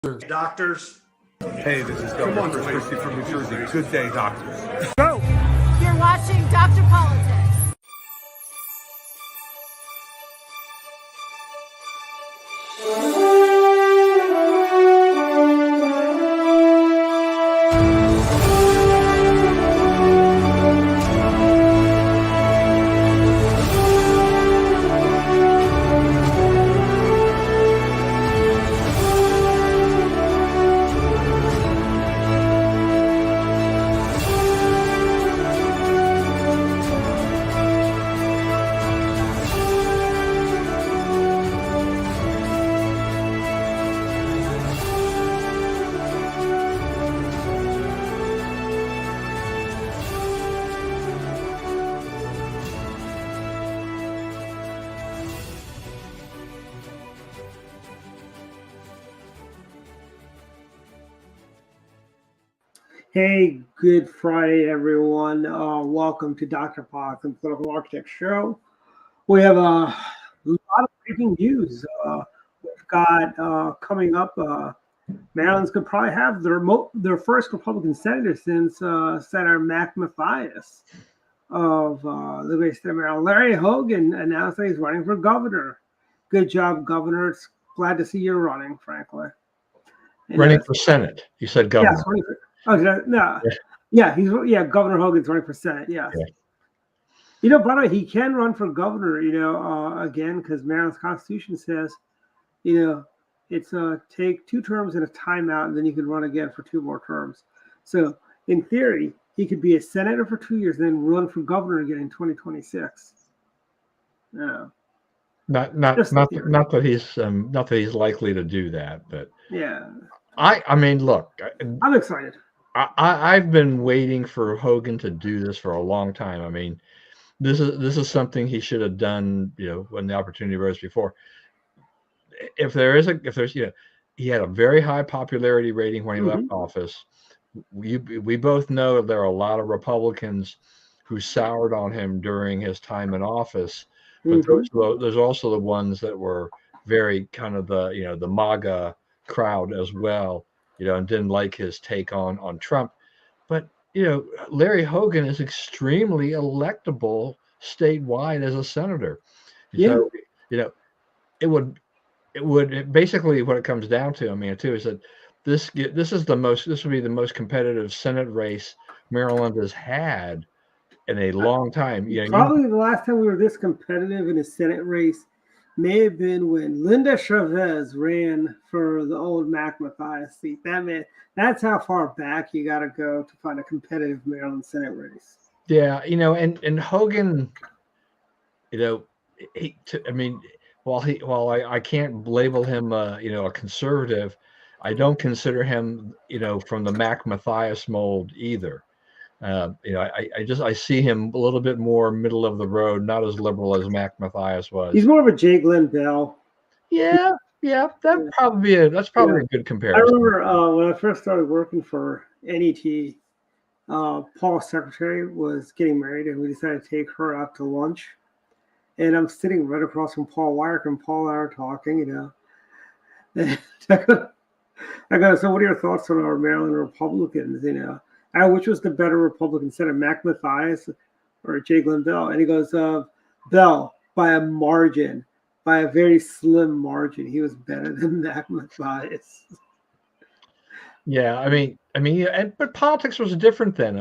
Doctors. Hey, this is Governor Chris Christie from New Jersey. Good day, doctors. Go! You're watching Dr. Politics. Hey, good Friday, everyone. Welcome to Dr. Politics and Political Architect Show. We have a lot of breaking news. We've got coming up, Maryland's could probably have their first Republican senator since Senator Mac Mathias of the great state of Maryland. Larry Hogan announced that he's running for governor. Good job, Governor. It's glad to see you're running, frankly. And, running for Senate. You said governor. Yes, running for, no. Yeah, Governor Hogan's running for Senate, yes. Yeah. You know, by the way, he can run for governor, again, because Maryland's Constitution says, it's take 2 terms and a timeout, and then you can run again for 2 more terms. So, in theory, he could be a senator for 2 years and then run for governor again in 2026. Yeah. Not that he's likely to do that, but yeah. I mean, look, I'm excited. I've been waiting for Hogan to do this for a long time. I mean, this is something he should have done, when the opportunity arose before. He had a very high popularity rating when he left office. We both know there are a lot of Republicans who soured on him during his time in office, but there's also the ones that were very kind of the MAGA crowd as well. And didn't like his take on Trump. But, Larry Hogan is extremely electable statewide as a senator. Yeah. So, it would basically what it comes down to, is that this would be the most competitive Senate race Maryland has had in a long time. Probably the last time we were this competitive in a Senate race may have been when Linda Chavez ran for the old Mac Mathias seat. That's how far back you got to go to find a competitive Maryland Senate race. Yeah, and Hogan, while I can't label him a conservative, I don't consider him from the Mac Mathias mold either. I see him a little bit more middle of the road, not as liberal as Mac Mathias was. He's more of a J. Glenn Bell. Yeah, that's probably a good comparison. I remember when I first started working for NET, Paul's secretary was getting married, and we decided to take her out to lunch. And I'm sitting right across from Paul Wyrick, and Paul and I are talking, And I go, so what are your thoughts on our Maryland Republicans, which was the better Republican senator, Mac Mathias or J. Glenn Bell? And he goes, Bell, by a margin, by a very slim margin. He was better than Mac Mathias. Yeah, but politics was different then.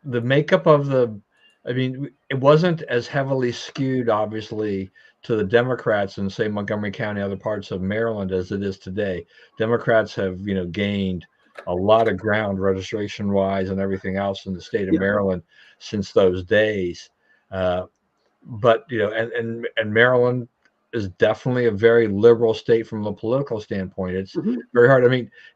The makeup of it wasn't as heavily skewed, obviously, to the Democrats in, say, Montgomery County, other parts of Maryland as it is today. Democrats have, gained a lot of ground registration-wise and everything else in the state of Maryland since those days. But Maryland is definitely a very liberal state from the political standpoint. It's very hard.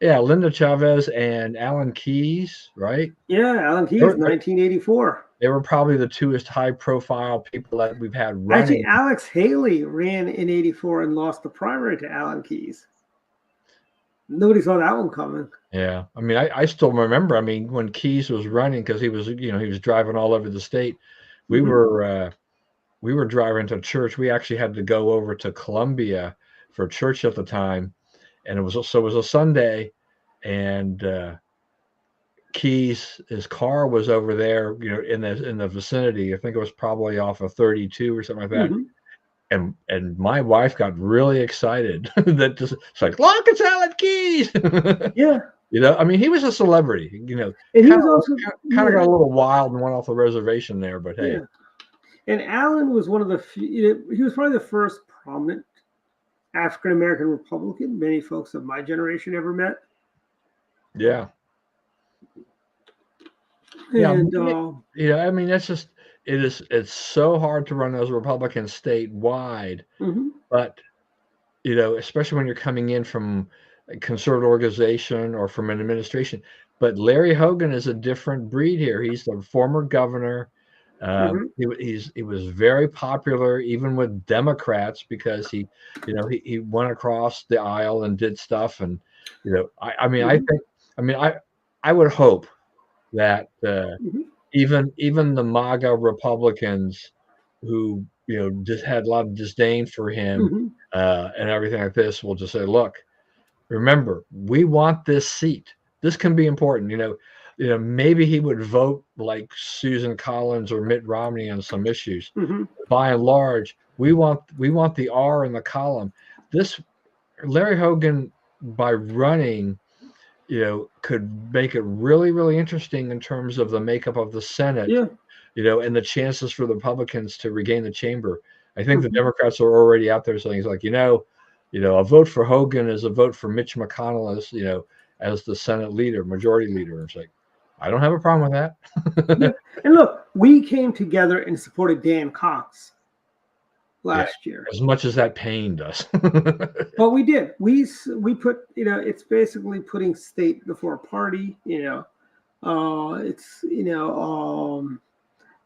Linda Chavez and Alan Keyes, right? Yeah, Alan Keyes, 1984. They were probably the 2 high-profile people that we've had running. Actually, Alex Haley ran in 84 and lost the primary to Alan Keyes. Nobody saw that one coming. Yeah, I still remember. When Keyes was running, because he was driving all over the state. We were driving to church. We actually had to go over to Columbia for church at the time, and it was a Sunday, and Keyes, his car was over there, in the vicinity. I think it was probably off of 32 or something like that. Hmm. And my wife got really excited that just it's like, look, it's Alan Keyes. Yeah. I mean, he was a celebrity. And he Kind was also, of got a little wild and went off the reservation there, but hey. yeah. And Allen was one of the few, he was probably the first prominent African American Republican many folks of my generation ever met. Yeah. And I mean, it's so hard to run as a Republican statewide, mhm. but especially when you're coming in from a conservative organization or from an administration. But Larry Hogan is a different breed here. He's the former governor. Mhm. He was very popular even with Democrats because he went across the aisle and did stuff. And I mean, I would hope that Mhm. even the MAGA Republicans who just had a lot of disdain for him Mhm. and everything like this will just say, look, remember, we want this seat. This can be important. Maybe he would vote like Susan Collins or Mitt Romney on some issues. Mhm. By and large, we want the R in the column. This Larry Hogan, by running, could make it really, really interesting in terms of the makeup of the Senate, Yeah. and the chances for the Republicans to regain the chamber. I think the Mhm. Democrats are already out there saying, like, a vote for Hogan is a vote for Mitch McConnell as the Senate leader, majority leader. It's like, I don't have a problem with Yeah. that. And look, we came together and supported Dan Cox Yeah, last year. as much as that pained us. But we did. We put, it's basically putting state before party. It's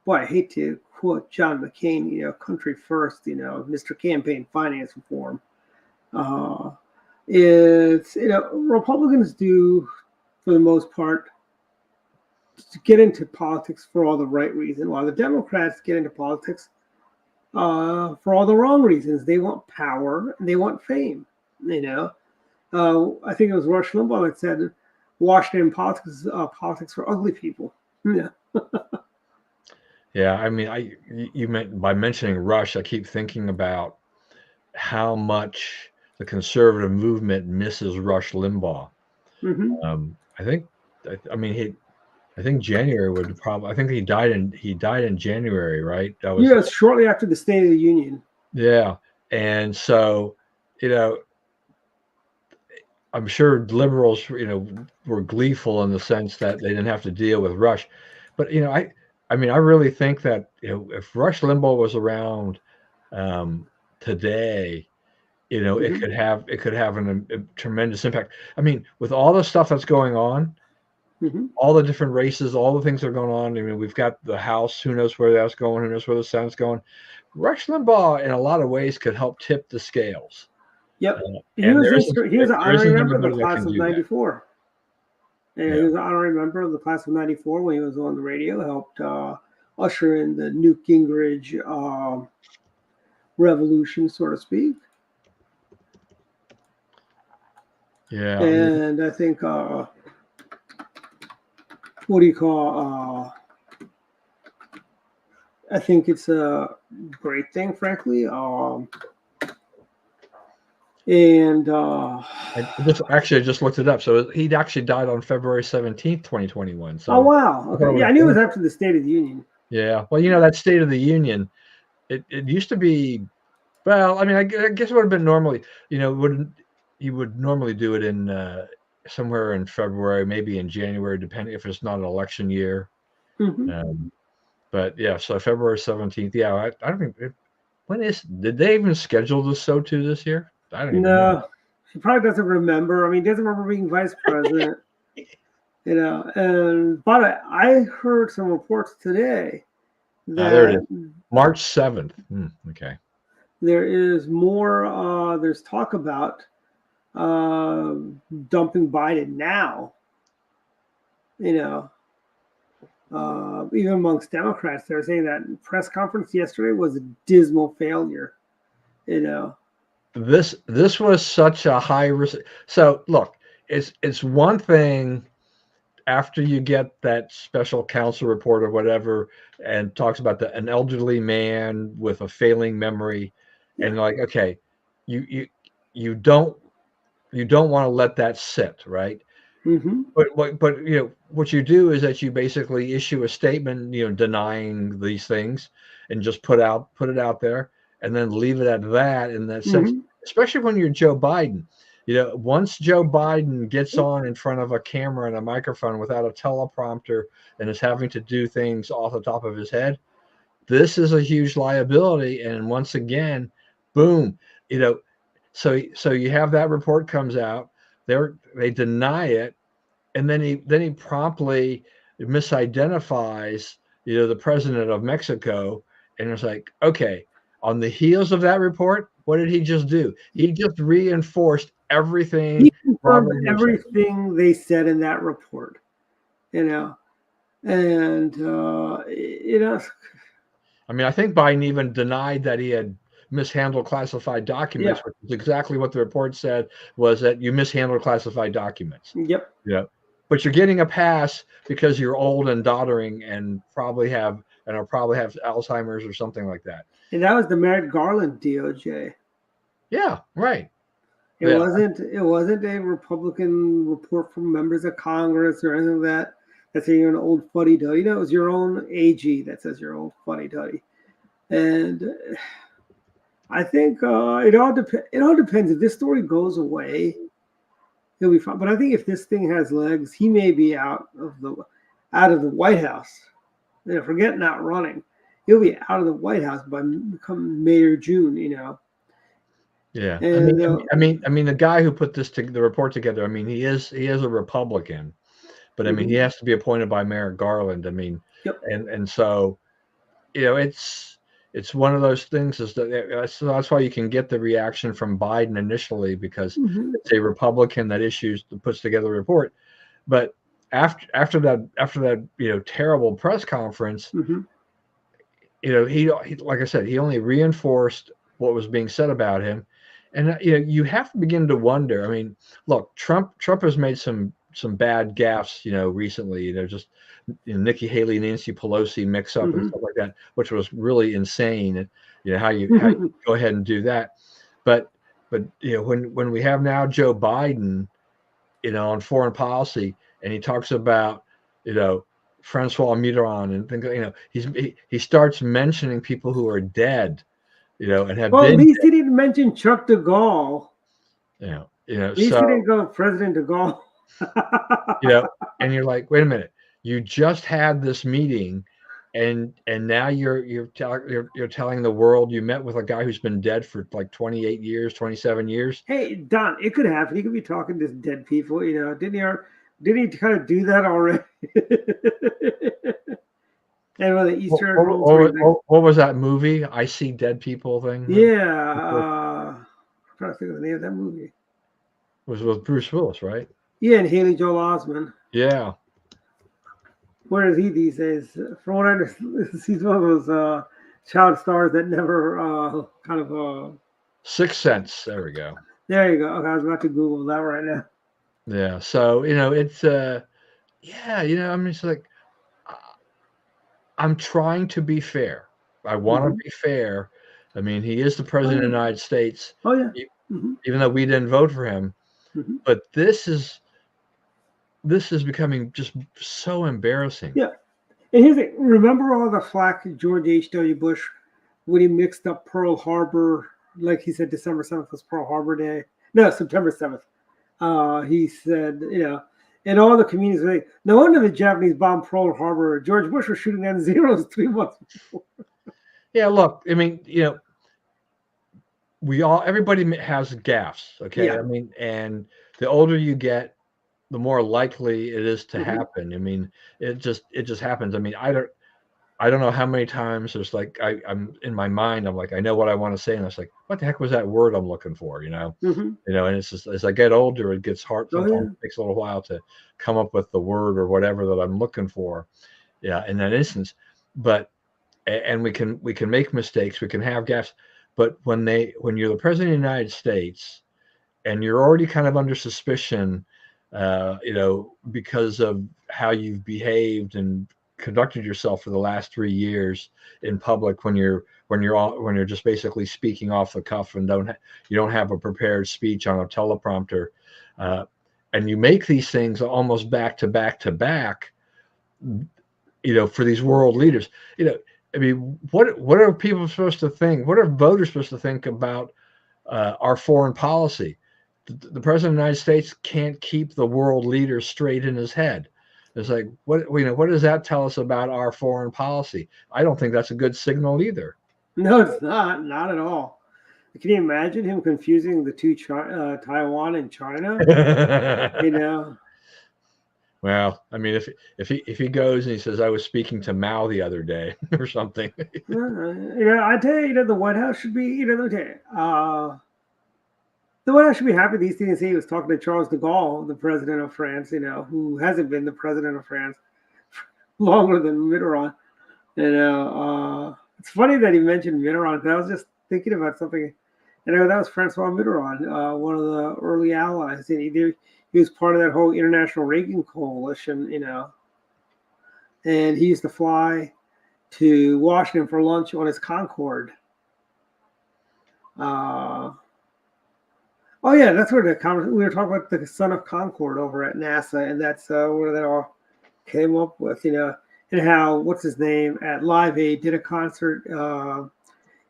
boy, I hate to quote John McCain. Country first. Mr. Campaign Finance Reform. It's Republicans do, for the most part, to get into politics for all the right reasons, while the Democrats get into politics for all the wrong reasons. They want power and they want fame. I think it was Rush Limbaugh that said, "Washington politics for ugly people." Yeah. Yeah, I mean, you meant by mentioning Rush, I keep thinking about how much the conservative movement misses Rush Limbaugh. Hmm. I think, I mean, I think January would probably. I think he died in January, right? That was Yeah, it's shortly after the State of the Union. yeah, and so you know, I'm sure liberals, were gleeful in the sense that they didn't have to deal with Rush, but I mean, I really think that if Rush Limbaugh was around today, it Hmm. could have a tremendous impact. I mean, with all the stuff that's going on, Hmm. all the different races, all the things that are going on. I mean, we've got the House. Who knows where that's going? Who knows where the Senate's going? Rush Limbaugh, in a lot of ways, could help tip the scales. Yep. He And was there isn't he was an there honorary isn't member of the anybody that class can of do that. '94. Yeah, he Yeah. was an honorary member of the class of '94 when he was on the radio. Helped usher in the Newt Gingrich revolution, so to speak. Yeah. I mean, And I think what do you call? I think it's a great thing, frankly. And I just looked it up. So he actually died on February 17th, 2021. oh So wow, okay, yeah, I knew it was after the State of the Union. yeah. Well, that State of the Union, it used to be. Well, I mean, I guess it would have been normally. Wouldn't you would normally do it in somewhere in February, maybe in January, depending if it's not an election year. Hmm. Um, but yeah, so February 17th. Yeah, I don't think. Did they even schedule the SOTU this year? I don't even know. No, he probably doesn't remember. I mean, he doesn't remember being vice president. And but I heard some reports today There it is. that March 7th. Okay. there is more. There's talk about dumping Biden now. Even amongst Democrats, they're saying that press conference yesterday was a dismal failure. You know, this was such a high risk. So look, it's one thing after you get that special counsel report or whatever, and talks about an elderly man with a failing memory, Yeah. and like, okay, you you you don't you don't want to let that sit, right? Mm-hmm. But what you do is that you basically issue a statement, denying these things, and just put it out there, and then leave it at that in that sense. Mm-hmm. Especially when you're Joe Biden, once Joe Biden gets on in front of a camera and a microphone without a teleprompter and is having to do things off the top of his head, this is a huge liability. And once again, boom, you know, so you have that report comes out, they deny it, and then he promptly misidentifies the president of Mexico, and it's like, okay, on the heels of that report, what did he just do? He just reinforced everything He confirmed Robert Mueller said. everything they said in that report, you know, and I mean, I think Biden even denied that he had mishandled classified yeah, documents, which is exactly what the report said, was that you mishandled classified documents. yep. Yeah. But you're getting a pass because you're old and doddering and probably have Alzheimer's or something like that. And that was the Merrick Garland DOJ. Yeah, right. It Yeah. wasn't a Republican report from members of Congress or anything like that. That's saying you're an old fuddy duddy. It was your own AG that says you're old fuddy duddy. And I think it all depends. If this story goes away, he'll be fine. But I think if this thing has legs, he may be out of the White House. Forget not running. He'll be out of the White House by come May or June. Yeah. And I mean, the guy who put the report together, I mean, he is a Republican, but I mean, he has to be appointed by Merrick Garland. I mean, yep. and so it's one of those things so that's why you can get the reaction from Biden initially, because it's a Republican that puts together a report. But after that terrible press conference, he like I said, he only reinforced what was being said about him. And you have to begin to wonder. I mean, look, Trump has made some bad gaffes, recently. Just Nikki Haley, Nancy Pelosi mix up and stuff like that, which was really insane. And how you go ahead and do that. But when we have now Joe Biden, on foreign policy, and he talks about Francois Mitterrand and things, he starts mentioning people who are dead, and have well, been. At least he didn't mention Chuck de Gaulle. At least he didn't go President de Gaulle. And you're like, wait a minute, you just had this meeting, and now you're telling the world you met with a guy who's been dead for like 28 years, 27 years. Hey, Don, it could happen. He could be talking to dead people. Didn't he kind of do that already? And with the Easter egg what was that movie? I See Dead People thing? Yeah. I'm trying to think of the name of that movie. It was with Bruce Willis, right? Yeah, and Haley Joel Osment. Yeah. Where is he these days? From what I understand, he's one of those child stars that never Sixth Sense. There we go. There you go. Okay, I was about to Google that right now. Yeah. So it's I mean, it's like, I'm trying to be fair. I want to be fair. I mean, he is the president of the United States. Oh yeah. Even though we didn't vote for him, but this is becoming just so embarrassing. Yeah. And here's the thing. Remember all the flack George H.W. Bush when he mixed up Pearl Harbor, like he said December 7th was Pearl Harbor Day. No, September 7th. He said, and all the communities were like, no wonder the Japanese bombed Pearl Harbor. George Bush was shooting down zeros 3 months before. Yeah, look, I mean, everybody has gaffes, okay? Yeah. I mean, and the older you get, the more likely it is to happen. I mean, it just happens. I mean, I don't know how many times there's like I'm in my mind, I'm like, I know what I want to say, and it's like, what the heck was that word I'm looking for? And it's just, as I get older, it gets hard. Sometimes it takes a little while to come up with the word or whatever that I'm looking for. Yeah, in that instance. And we can make mistakes, we can have gaffes, But when you're the president of the United States and you're already kind of under suspicion, because of how you've behaved and conducted yourself for the last 3 years in public, when you're just basically speaking off the cuff and you don't have a prepared speech on a teleprompter, and you make these things almost back to back to back, for these world leaders, I mean, what are people supposed to think? What are voters supposed to think about our foreign policy? The president of the United States can't keep the world leaders straight in his head. It's like, what does that tell us about our foreign policy? I don't think that's a good signal either. No, it's not at all. Can you imagine him confusing the two, Taiwan and China? Well, I mean, if he goes and he says, I was speaking to Mao the other day or something. I tell you, the White House should be, the White House should be happy these things. He was talking to Charles de Gaulle, the president of France, who hasn't been the president of France longer than Mitterrand. It's funny that he mentioned Mitterrand. I was just thinking about something. That was Francois Mitterrand, one of the early allies. And he was part of that whole international Reagan coalition, and he used to fly to Washington for lunch on his Concorde. Oh yeah, that's where we were talking about the son of Concorde over at NASA, and that's where that all came up with, and how what's his name at Live Aid did a concert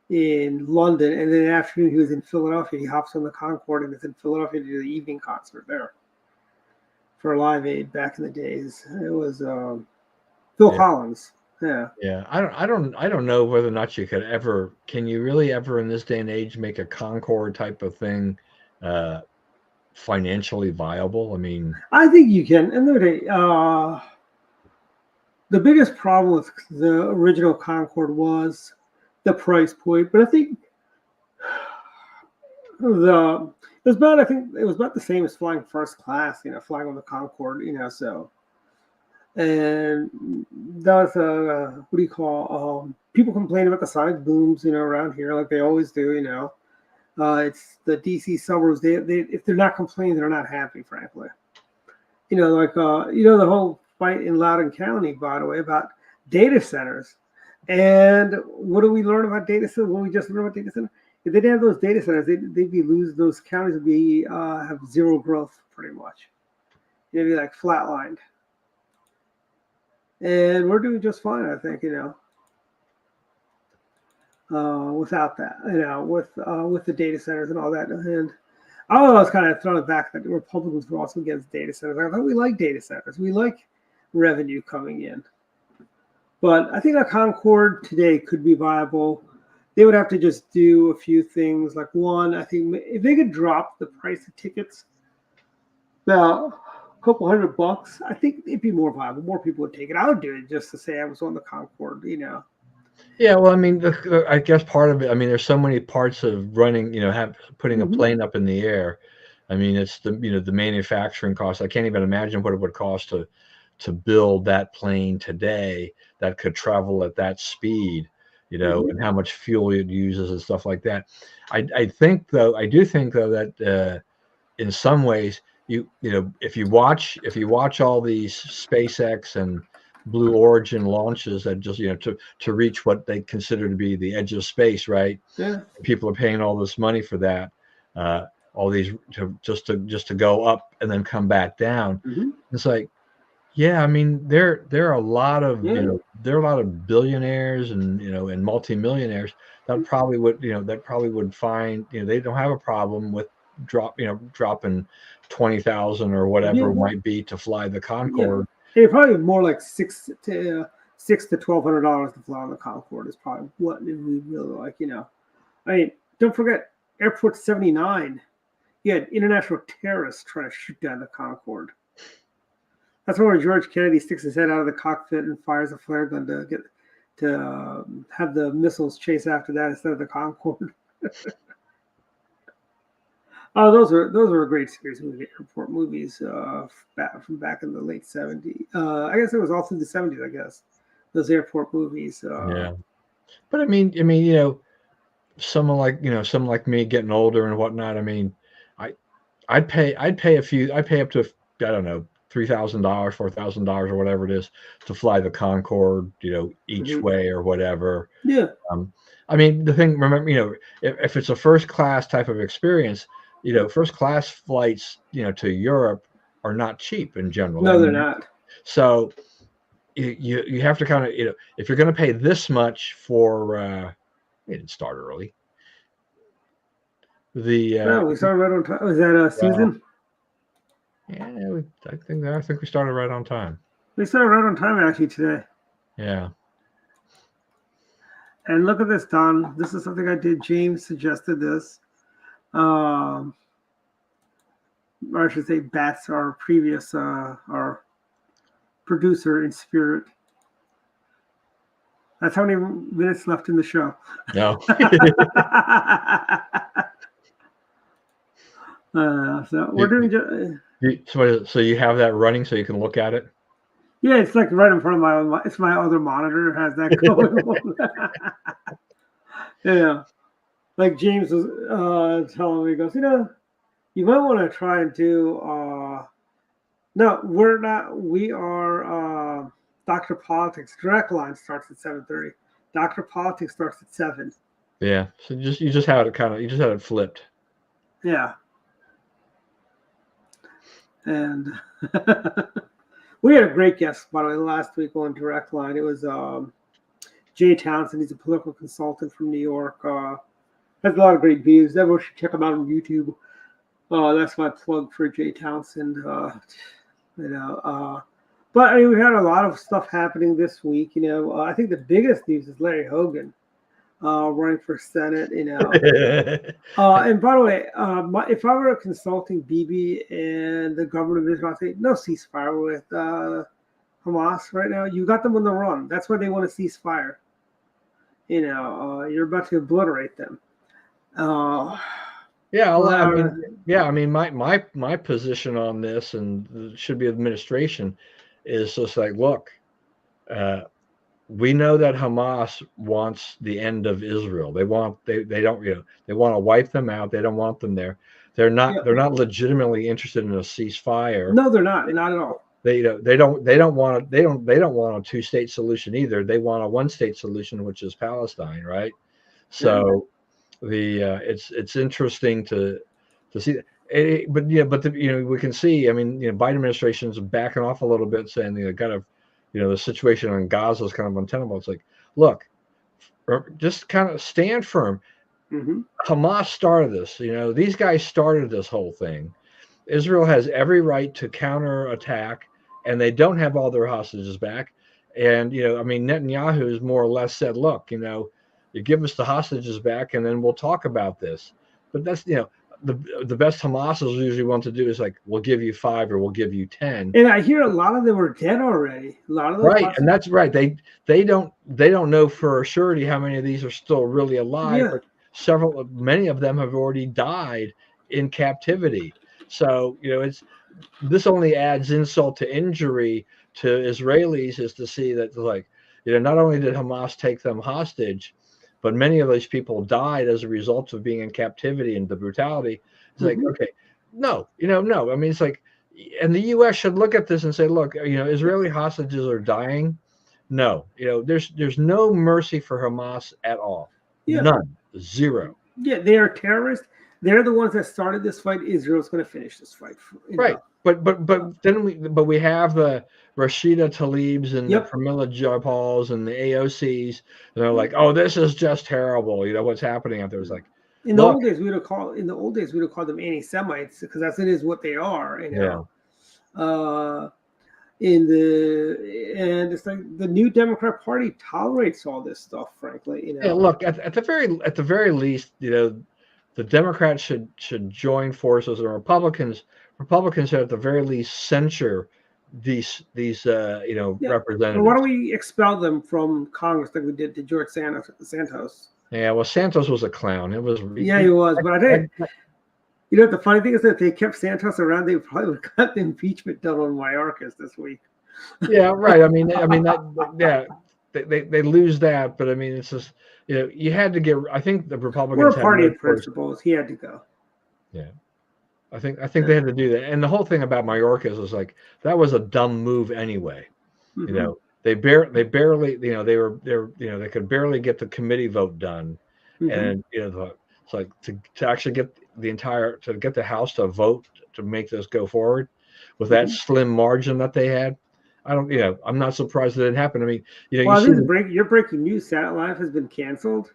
in London, and then in the afternoon he was in Philadelphia. He hops on the Concorde and is in Philadelphia to do the evening concert there for Live Aid back in the days. It was Phil Collins. Yeah. Yeah. I don't know whether or not can you really ever in this day and age make a Concorde type of thing financially viable? I mean, I think you can. And the biggest problem with the original Concorde was the price point, but I think it was about the same as flying first class, flying on the Concorde, so. And that was people complain about the side booms, around here like they always do, it's the DC suburbs. They if they're not complaining, they're not happy, frankly. The whole fight in Loudoun County, by the way, about data centers. And what do we learn about data centers? What we just learned about data centers? If they didn't have those data centers, those counties would be have zero growth pretty much. They'd be like flatlined. And we're doing just fine, I think, without that, with the data centers and all that. And I was kind of thrown back that the Republicans were also against data centers. I thought we like data centers. We like revenue coming in. But I think a Concorde today could be viable. They would have to just do a few things. Like one, I think if they could drop the price of tickets about a couple $100, I think it'd be more viable. More people would take it. I would do it just to say I was on the Concorde, Yeah, well, I mean, I guess part of it. I mean, there's so many parts of running. Putting a plane up in the air. I mean, it's the manufacturing cost. I can't even imagine what it would cost to build that plane today that could travel at that speed. And how much fuel it uses and stuff like that. I do think though that in some ways if you watch all these SpaceX and Blue Origin launches that just to reach what they consider to be the edge of space, right? Yeah. People are paying all this money for that, all these just to go up and then come back down. It's like, yeah, I mean, there are a lot of there are a lot of billionaires and multimillionaires that probably would find they don't have a problem with dropping 20,000 or whatever it might be to fly the Concorde. Yeah. Probably more like $600 to $1,200 to fly on the Concorde is probably what we really like. I mean, don't forget Airport 79. You had international terrorists trying to shoot down the Concorde. That's where George Kennedy sticks his head out of the cockpit and fires a flare gun to have the missiles chase after that instead of the Concorde. Oh, those were a great series of airport movies from back in the late 70s. I guess it was all through the 70s. I guess those airport movies. Yeah, but I mean, someone like me getting older and whatnot. I mean, I'd pay up to, I don't know, $3,000, $4,000 or whatever it is to fly the Concorde, each Mhm. way or whatever. Yeah. I mean, the thing, remember, if it's a first class type of experience, first class flights, to Europe are not cheap in general. I No, they're mean, not. so you have to kind of, if you're going to pay this much for, it didn't start early. No, we started right on time. Was that Susan? Yeah, I think we started right on time. We started right on time actually today. Yeah. And look at this, Don. This is something I did. James suggested this. Or I should say, Bats, our previous, our producer in spirit. That's how many minutes left in the show. No. So we're doing. So you have that running so you can look at it? Yeah, it's like right in front of my. It's my other monitor has that going on. Yeah, like James was telling me, he goes, you might want to try and do. No, we're not. We are. Dr. Politics direct line starts at 7:30. Dr. Politics starts at 7. Yeah. So you just had it flipped. Yeah. And we had a great guest, by the way, last week on direct line. It was Jay Townsend. He's a political consultant from New York. Has a lot of great views. Everyone should check him out on YouTube. That's my plug for Jay Townsend. But I mean, we had a lot of stuff happening this week. I think the biggest news is Larry Hogan running for Senate. And by the way, if I were consulting Bibi and the government of Israel, I'd say no ceasefire with Hamas right now. You got them on the run. That's why they want to ceasefire. You're about to obliterate them. I mean, my position on this, and should be administration, is just like, look, we know that Hamas wants the end of Israel. They want they want to wipe them out. They don't want them there. They're not legitimately interested in a ceasefire. No, they're not at all. They don't want a two-state solution either. They want a one-state solution, which is Palestine, right? So it's interesting to see that. We can see. I mean, Biden administration's backing off a little bit, saying the situation in Gaza is kind of untenable. It's like, look, just kind of stand firm. Mm-hmm. Hamas started this. These guys started this whole thing. Israel has every right to counterattack, and they don't have all their hostages back. And Netanyahu has more or less said, look, you give us the hostages back, and then we'll talk about this. But that's the best Hamas is usually want to do is like, we'll give you 5 or we'll give you 10. And I hear a lot of them are dead already. A lot of those right, and that's right. They don't know for surety how many of these are still really alive, but many of them have already died in captivity. So this only adds insult to injury to Israelis, is to see that, like, not only did Hamas take them hostage, but many of these people died as a result of being in captivity and the brutality. It's like, okay, no. I mean, it's like, and the U.S. should look at this and say, look, Israeli hostages are dying. No, there's no mercy for Hamas at all. Yeah. None. Zero. Yeah, they are terrorists. They're the ones that started this fight. Israel's going to finish this fight. Right. But we have the Rashida Tlaibs and the Pramila Jayapals and the AOCs. And they're like, oh, this is just terrible. What's happening out there is like. In the old days, we would have called them anti-Semites, because that is what they are. And it's like the New Democrat Party tolerates all this stuff, frankly. Yeah, look, at the very least, the Democrats should join forces, and Republicans should at the very least censure these representatives. Well, why don't we expel them from Congress like we did to George Santos? Yeah, well, Santos was a clown. It was. Yeah, he was. But I think, the funny thing is that if they kept Santos around, they probably would have got the impeachment done on Mayorkas this week. Yeah, right. I mean that. Yeah, they lose that, but I mean, it's just, you had to get. I think the We're Republicans a had party no of choice. principles. He had to go. Yeah, I think they had to do that. And the whole thing about Mayorkas is like that was a dumb move anyway. Mm-hmm. They barely, they could barely get the committee vote done, Mm-hmm. and it's like to actually get to get the House to vote to make this go forward with that slim margin that they had. I don't, I'm not surprised that it happened. I mean, you Well, see your breaking news. Saturday Live has been canceled.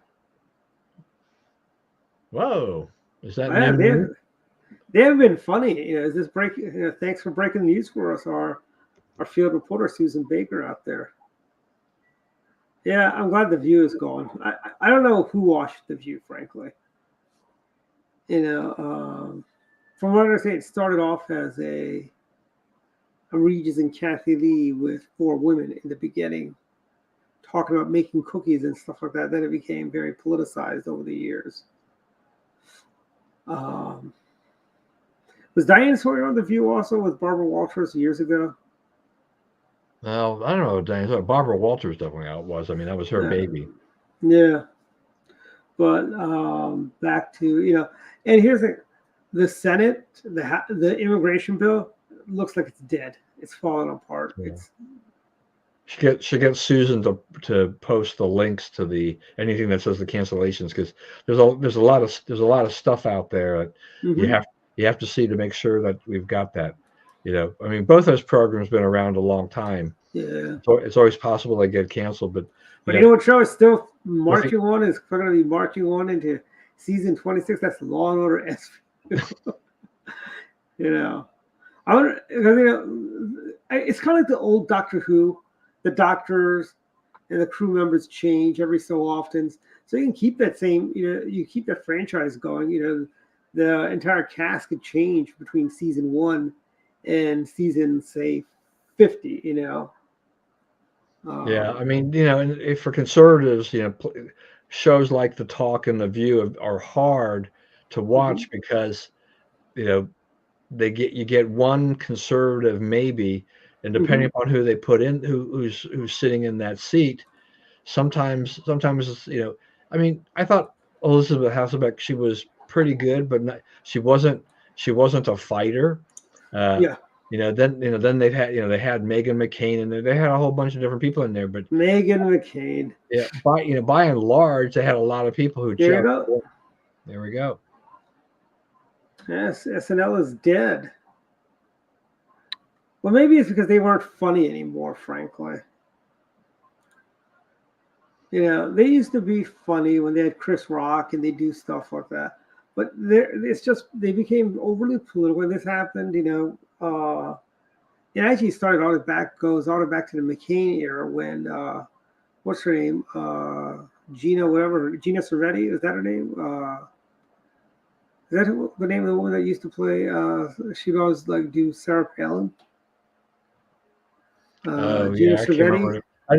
whoa, is that Yeah, new? they have been funny. Is this break? Thanks for breaking the news for us. Our field reporter Susan Baker out there. Yeah, I'm glad the View is gone. I don't know who watched the View, frankly. From what I understand, it started off as a Regis and Kathy Lee with 4 women in the beginning, talking about making cookies and stuff like that. Then it became very politicized over the years. Was Diane Sawyer on the View also with Barbara Walters years ago? Well, I don't know, Diane. Barbara Walters definitely out was. I mean, that was her baby. Yeah. But back to, and here's the Senate, the immigration bill looks like it's dead. It's falling apart. Yeah. It's She gets Susan to post the links to anything that says the cancellations, because there's a lot of stuff out there that you have to see to make sure that we've got that. I mean, both those programs been around a long time. Yeah. So it's always possible they get canceled, but you know what show is still marching on? Is going to be marching on into season 26. That's Law and Order SVU. I wonder, it's kind of like the old Doctor Who. The doctors and the crew members change every so often, so you can keep that same. You keep that franchise going. The entire cast could change between season 1 and season, say, 50. Yeah, I mean, and if for conservatives, shows like The Talk and The View are hard to watch because, you get one conservative maybe, and depending upon who they put in, who's sitting in that seat, sometimes I mean, I thought Elizabeth Hasselbeck, she was pretty good, but she wasn't a fighter. Yeah. Then they had Meghan McCain, and they had a whole bunch of different people in there, but Meghan McCain. yeah, by and large, they had a lot of people who There you go. There we go. Yes, SNL is dead. Well, maybe it's because they weren't funny anymore, frankly. They used to be funny when they had Chris Rock and they do stuff like that. But it's just they became overly political when this happened. It actually goes all the way back to the McCain era when what's her name? Gina Cervetti, is that her name? Is that the name of the woman that used to play? She would always do Sarah Palin. Gina Cervetti. I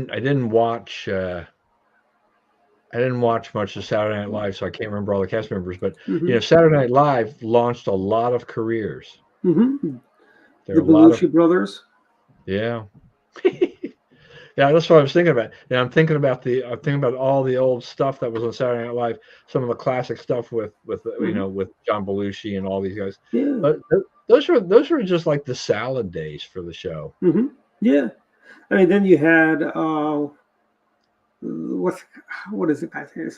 didn't watch. I didn't watch much of Saturday Night Live, so I can't remember all the cast members. But Saturday Night Live launched a lot of careers. Mm-hmm. There The Belushi brothers. Yeah. Yeah, that's what I was thinking about. Yeah, I'm thinking about all the old stuff that was on Saturday Night Live, some of the classic stuff with with John Belushi and all these guys. Yeah. But those were just like the salad days for the show. Mm-hmm. Yeah. I mean, then you had what is the guy's name?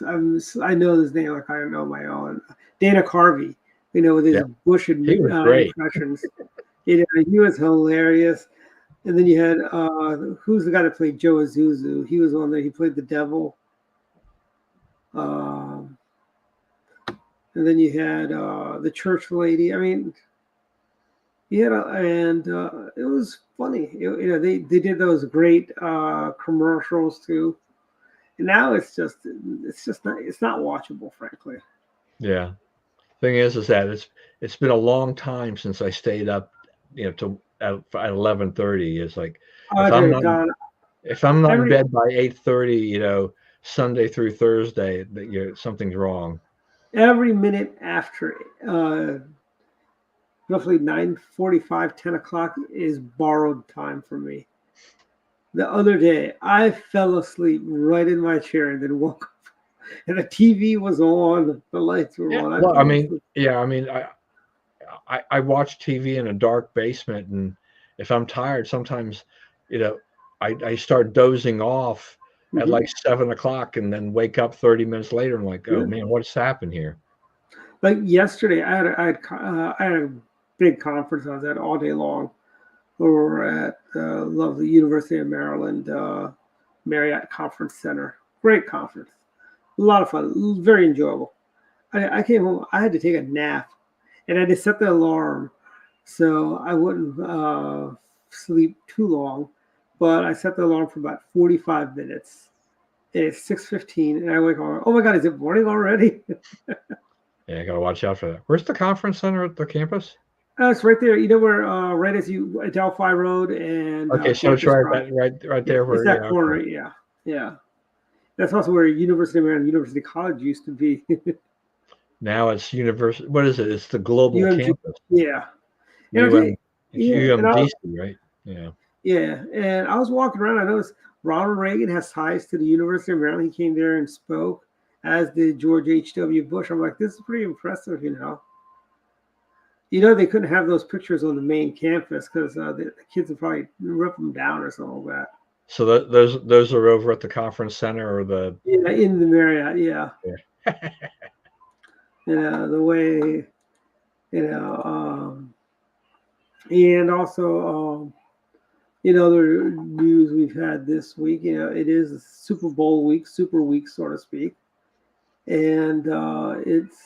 I know his name like I know my own. Dana Carvey. With his Bush impressions. He was hilarious. And then you had who's the guy that played Joe Azuzu? He was on there. He played the devil. And then you had the church lady. I mean, and it was funny. They did those great commercials too. And now it's not watchable, frankly. Yeah. Thing is that it's been a long time since I stayed up, at 11:30. It's like if I'm not in bed by 8:30, Sunday through Thursday, that something's wrong. Every minute after roughly 9:45, 10 o'clock is borrowed time for me. The other day, I fell asleep right in my chair and then woke up, and the TV was on, the lights were Yeah. on. I Well, I fell mean, asleep. yeah, I mean, I watch TV in a dark basement, and if I'm tired, sometimes, you know, I start dozing off at Hmm. like 7 o'clock, and then wake up 30 minutes later and like, oh Yeah. man, what's happened here? Like yesterday, I had a big conference I was at all day long over at lovely University of Maryland Marriott Conference Center. Great conference, a lot of fun, very enjoyable. I came home, I had to take a nap, and I had to set the alarm so I wouldn't sleep too long. But I set the alarm for about 45 minutes. And it's 6:15, and I wake up. Oh my God, is it morning already? Yeah, I gotta watch out for that. Where's the conference center at the campus? It's right there. You know where, right as you Delphi Road and Okay, so it's Campus right Drive. right Yeah, there it's where, that yeah, corner. okay. Yeah, yeah. That's also where University of Maryland University College used to be. Now it's university. What is it? It's the global UMG. campus. Yeah, and I tell you, UM. It's yeah, and I UMDC, right? Yeah. yeah, and I was walking around. I noticed Ronald Reagan has ties to the University of Maryland. He came there and spoke, as did George H.W. Bush. I'm like, this is pretty impressive, you know. You know, they couldn't have those pictures on the main campus because the kids would probably rip them down or something like that. So those are over at the conference center or the. Yeah, in the Marriott, yeah. Yeah. You know, the way, you know, and also, you know, the news we've had this week, you know, it is Super Bowl week, Super Week, so to speak. And it's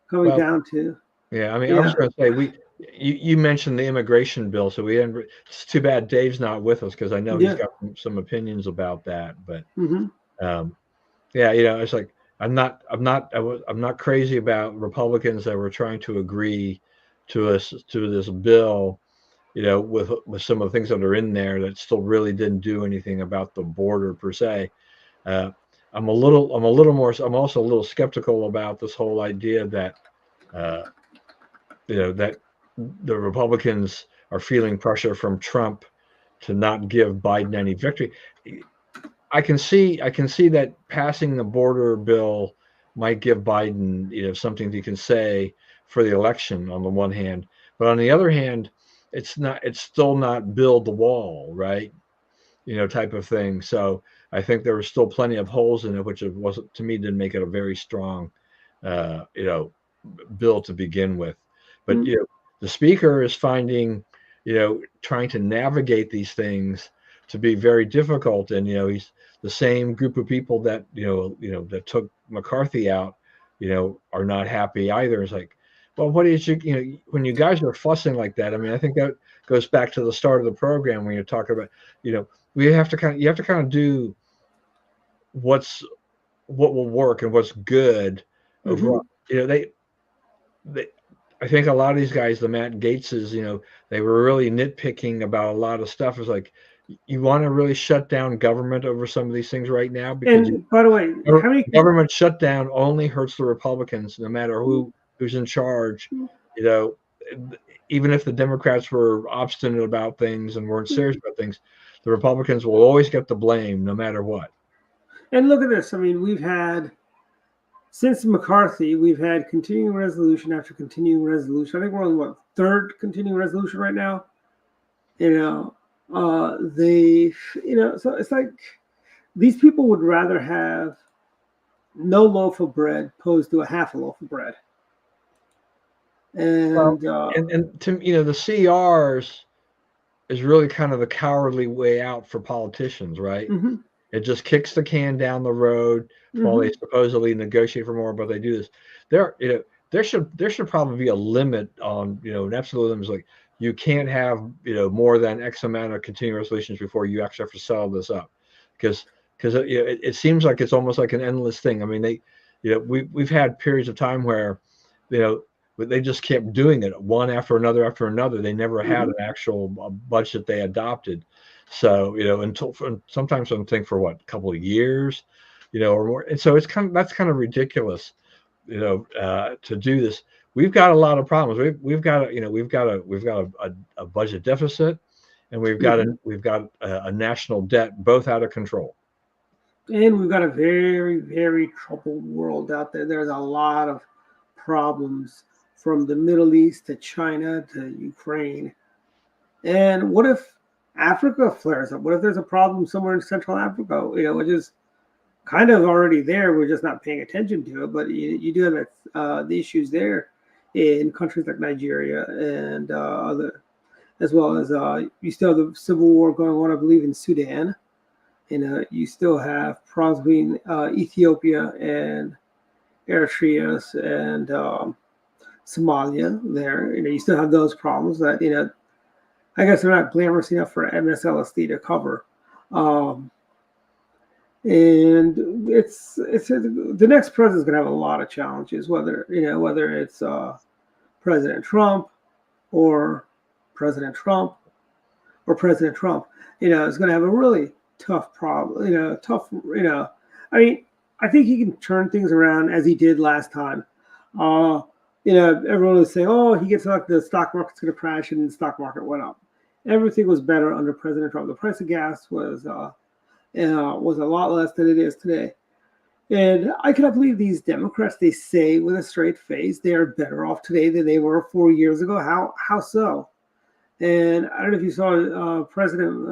coming Well, down to, yeah. I mean, I was yeah. going to say you mentioned the immigration bill, so we didn't. It's too bad Dave's not with us because I know he's Yeah. got some opinions about that. But Hmm. um, yeah, you know, it's like I'm not crazy about Republicans that were trying to agree to this bill, you know, with some of the things that are in there that still really didn't do anything about the border per se. Uh, I'm also a little skeptical about this whole idea that, uh, you know, that the Republicans are feeling pressure from Trump to not give Biden any victory. I can see that passing the border bill might give Biden, you know, something he can say for the election on the one hand, but on the other hand, it's still not build the wall, right? You know, type of thing. So I think there were still plenty of holes in it, which it wasn't to me didn't make it a very strong, you know, bill to begin with. But you know, the speaker is finding, you know, trying to navigate these things to be very difficult. And you know, he's the same group of people that that took McCarthy out, you know, are not happy either. It's like, well, what is you know when you guys are fussing like that? I mean, I think that goes back to the start of the program when you're talking about, you know, you have to kind of do what's what will work and what's good Hmm. overall. You know, they I think a lot of these guys, the Matt Gateses, you know, they were really nitpicking about a lot of stuff. It's like you want to really shut down government over some of these things right now because And by the way, how many? government shutdown only hurts the Republicans, no matter who's in charge. You know, even if the Democrats were obstinate about things and weren't serious about things, the Republicans will always get the blame, no matter what. And look at this. I mean, we've had since McCarthy, we've had continuing resolution after continuing resolution. I think we're on what third continuing resolution right now. You know, they, you know, so it's like these people would rather have no loaf of bread opposed to a half a loaf of bread. Well, And and to you know, the CRs is really kind of the cowardly way out for politicians, right? hmm It just kicks the can down the road while they hmm supposedly negotiate for more, but they do this. There, you know, there should probably be a limit on, you know, an absolute limit is like you can't have, you know, more than X amount of continuing resolutions before you actually have to settle this up, because you know, it seems like it's almost like an endless thing. I mean, you know, we've had periods of time where, you know, they just kept doing it one after another after another. They never had hmm an actual budget they adopted. So, you know, until sometimes I'm thinking for what, a couple of years, you know, or more. And so it's that's kind of ridiculous, you know, to do this. We've got a lot of problems. We've got a, you know, we've got a budget deficit, and we've got a national debt both out of control. And we've got a very, very troubled world out there. There's a lot of problems from the Middle East to China to Ukraine. And what if Africa flares up? What if there's a problem somewhere in Central Africa, which is kind of already there? We're just not paying attention to it. But you do have the issues there in countries like Nigeria and other, as well as you still have the civil war going on, I believe, in Sudan. You still have problems between Ethiopia and Eritrea and Somalia there. You still have those problems that, I guess they're not glamorous enough for MSLSD to cover. And it's the next president's going to have a lot of challenges, whether it's President Trump or President Trump or President Trump, is going to have a really tough problem, I mean, I think he can turn things around as he did last time. Everyone was saying, oh, he gets elected, the stock market's going to crash, and the stock market went up. Everything was better under President Trump. The price of gas was a lot less than it is today. And I cannot believe these Democrats, they say with a straight face, they are better off today than they were 4 years ago. How so? And I don't know if you saw President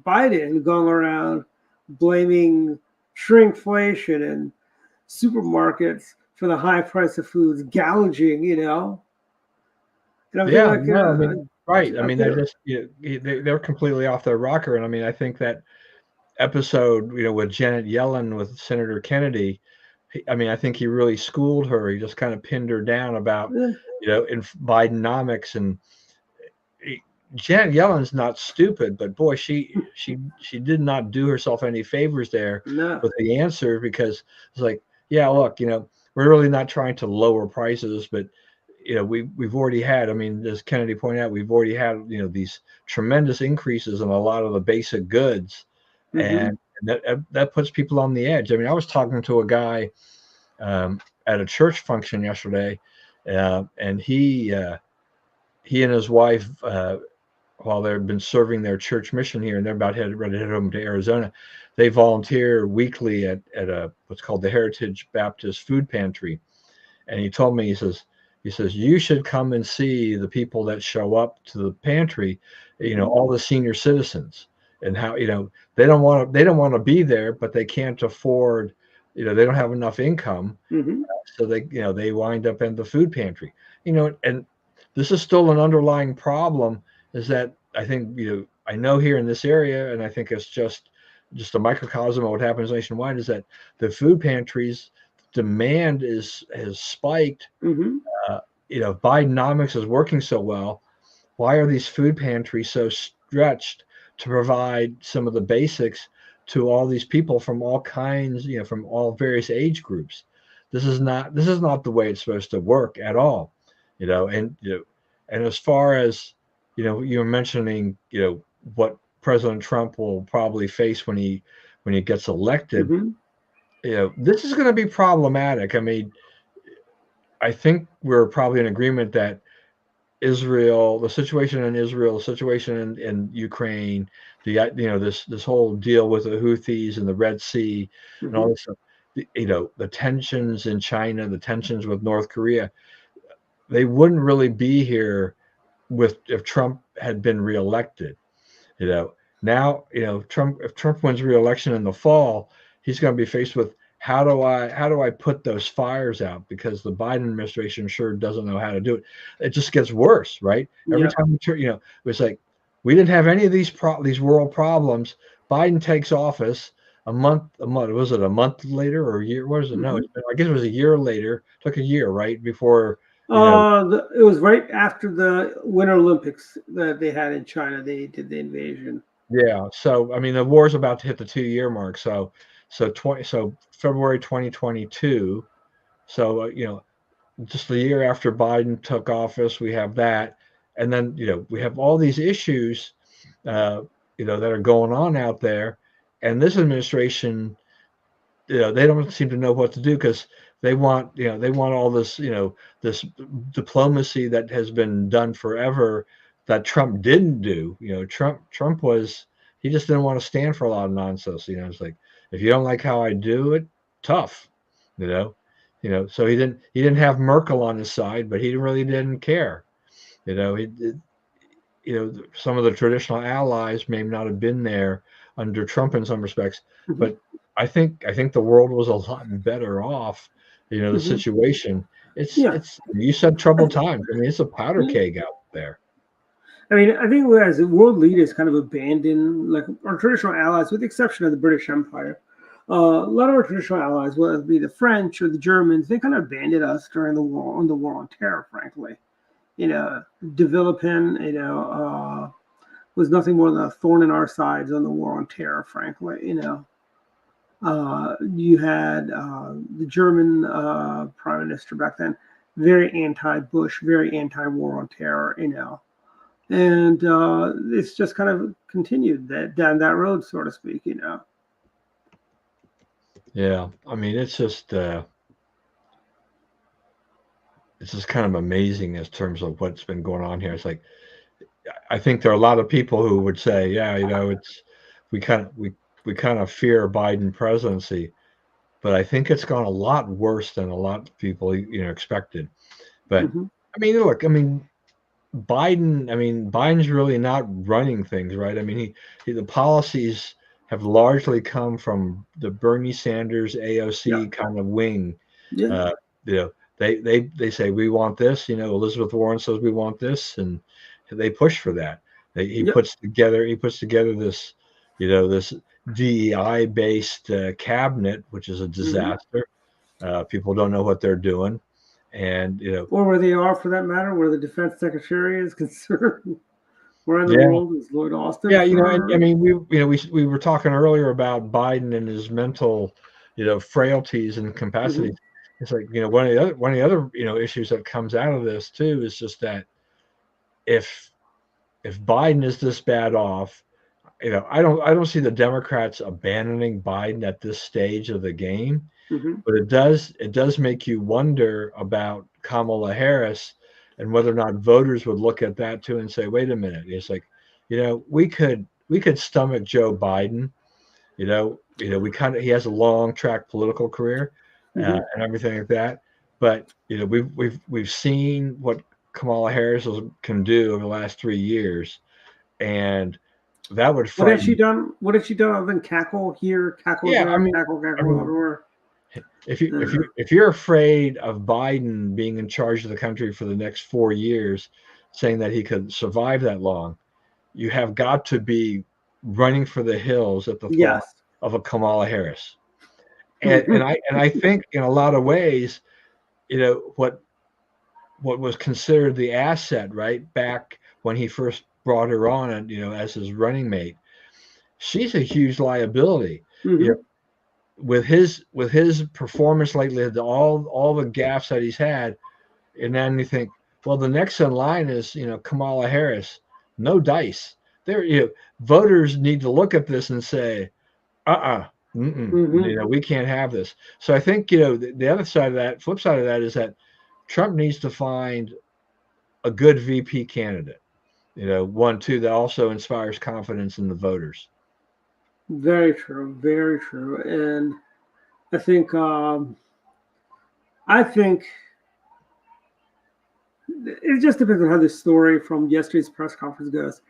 Biden going around blaming shrinkflation and supermarkets for the high price of foods, gouging, And right. I mean, they're completely off their rocker. And I mean, I think that episode, with Janet Yellen with Senator Kennedy, I think he really schooled her. He just kind of pinned her down about, in Bidenomics. And Janet Yellen's not stupid, but boy, she did not do herself any favors there with the answer, because it's like, yeah, look, we're really not trying to lower prices, but we've already had, as Kennedy pointed out, we've already had these tremendous increases in a lot of the basic goods, and that puts people on the edge. I was talking to a guy at a church function yesterday, and he and his wife, while they've been serving their church mission here, and they're about ready to head home to Arizona, they volunteer weekly at a what's called the Heritage Baptist Food Pantry. And he told me, he says, you should come and see the people that show up to the pantry, all the senior citizens, and how, they don't want to be there, but they can't afford, they don't have enough income. So they wind up in the food pantry, and this is still an underlying problem, is that I think, I know here in this area, and I think it's just a microcosm of what happens nationwide, is that the food pantries demand has spiked. Bidenomics is working so well. Why are these food pantries so stretched to provide some of the basics to all these people from all kinds, from all various age groups? This is not the way it's supposed to work at all, and as far as, you were mentioning, what President Trump will probably face when he gets elected. This is going to be problematic. I think we're probably in agreement that Israel, the situation in Israel, the situation in Ukraine, this whole deal with the Houthis and the Red Sea and all this stuff, the tensions in China, the tensions with North Korea, they wouldn't really be here if Trump had been reelected. Now, if Trump wins reelection in the fall, he's going to be faced with, how do I put those fires out? Because the Biden administration sure doesn't know how to do it. It just gets worse, right? Every time it was like, we didn't have any of these world problems. Biden takes office a month. Was it a month later or a year? What is it? No, I guess it was a year later. It took a year, right, before. It was right after the Winter Olympics that they had in China. They did the invasion. Yeah. So the war's about to hit the 2-year mark. So February 2022. So just the year after Biden took office, we have that, and then we have all these issues, that are going on out there, and this administration, they don't seem to know what to do, because they want all this, this diplomacy that has been done forever, that Trump didn't do. Trump was, he just didn't want to stand for a lot of nonsense. It's like, if you don't like how I do it, tough. So he didn't have Merkel on his side, but he really didn't care. Some of the traditional allies may not have been there under Trump in some respects, but I think the world was a lot better off. The situation. It's you said troubled times. I mean, it's a powder keg out there. I mean, I think as world leaders kind of abandoned like our traditional allies, with the exception of the British Empire. A lot of our traditional allies, whether it be the French or the Germans, they kind of abandoned us during the war on terror, frankly. De Villepin, was nothing more than a thorn in our sides on the war on terror, frankly. You had the German prime minister back then, very anti-Bush, very anti-war on terror, and it's just kind of continued down that road, so to speak, Yeah, I mean, it's just kind of amazing in terms of what's been going on here. It's like, I think there are a lot of people who would say, yeah, we kind of fear Biden presidency, but I think it's gone a lot worse than a lot of people expected. But I mean, look, Biden's really not running things, right? I mean, the policies have largely come from the Bernie Sanders AOC kind of wing. Yeah. They say we want this. Elizabeth Warren says we want this, and they push for that. He puts together this, this DEI based cabinet, which is a disaster. People don't know what they're doing, and or where they are, for that matter, where the defense secretary is concerned. Where in the world is Lloyd Austin? Yeah, I mean, we were talking earlier about Biden and his mental, frailties and capacities. It's like, one of the other issues that comes out of this too is just that if Biden is this bad off, I don't see the Democrats abandoning Biden at this stage of the game, but it does make you wonder about Kamala Harris and whether or not voters would look at that too and say, wait a minute, it's like, we could stomach Joe Biden, he has a long track political career and everything like that, but we've seen what Kamala Harris can do over the last 3 years, and that would frighten. What has she done other than cackle here, cackle there, cackle everywhere? If you're afraid of Biden being in charge of the country for the next 4 years, saying that he could survive that long, you have got to be running for the hills at the thought of a Kamala Harris. And I think in a lot of ways, what was considered the asset, right, back when he first brought her on and as his running mate, she's a huge liability. With his performance lately, all the gaffes that he's had, and then you think, well, the next in line is Kamala Harris. No dice. Voters need to look at this and say, we can't have this. So I think the other side of that, flip side of that, is that Trump needs to find a good VP candidate. One too that also inspires confidence in the voters. Very true, very true. And I think it just depends on how the story from yesterday's press conference goes.